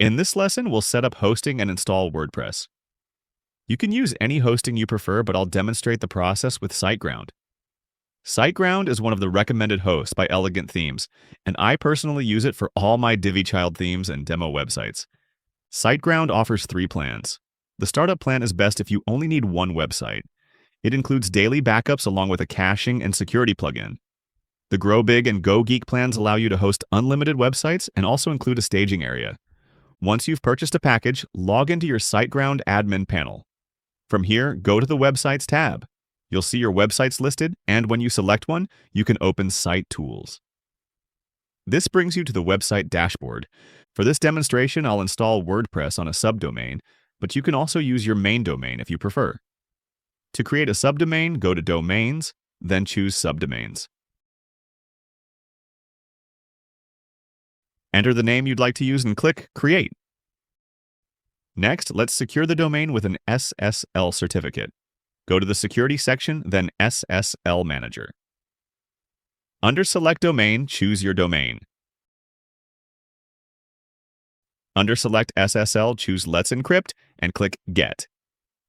In this lesson, we'll set up hosting and install WordPress. You can use any hosting you prefer, but I'll demonstrate the process with SiteGround. SiteGround is one of the recommended hosts by Elegant Themes, and I personally use it for all my Divi child themes and demo websites. SiteGround offers 3 plans. The startup plan is best if you only need one website. It includes daily backups along with a caching and security plugin. The Grow Big and Go Geek plans allow you to host unlimited websites and also include a staging area. Once you've purchased a package, log into your SiteGround admin panel. From here, go to the Websites tab. You'll see your websites listed, and when you select one, you can open Site Tools. This brings you to the website dashboard. For this demonstration, I'll install WordPress on a subdomain, but you can also use your main domain if you prefer. To create a subdomain, go to Domains, then choose Subdomains. Enter the name you'd like to use and click Create. Next, let's secure the domain with an SSL certificate. Go to the Security section, then SSL Manager. Under Select Domain, choose your domain. Under Select SSL, choose Let's Encrypt and click Get.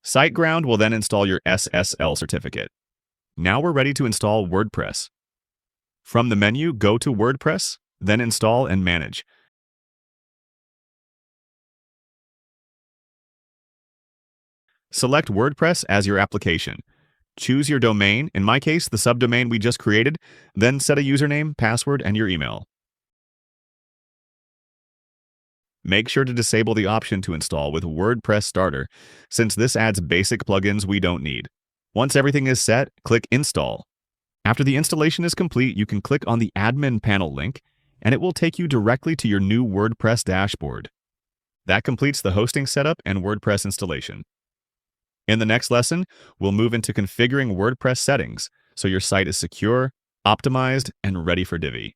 SiteGround will then install your SSL certificate. Now we're ready to install WordPress. From the menu, go to WordPress, then Install and Manage. Select WordPress as your application. Choose your domain, in my case, the subdomain we just created, then set a username, password, and your email. Make sure to disable the option to install with WordPress Starter, since this adds basic plugins we don't need. Once everything is set, click Install. After the installation is complete, you can click on the Admin Panel link, and it will take you directly to your new WordPress dashboard. That completes the hosting setup and WordPress installation. In the next lesson, we'll move into configuring WordPress settings so your site is secure, optimized, and ready for Divi.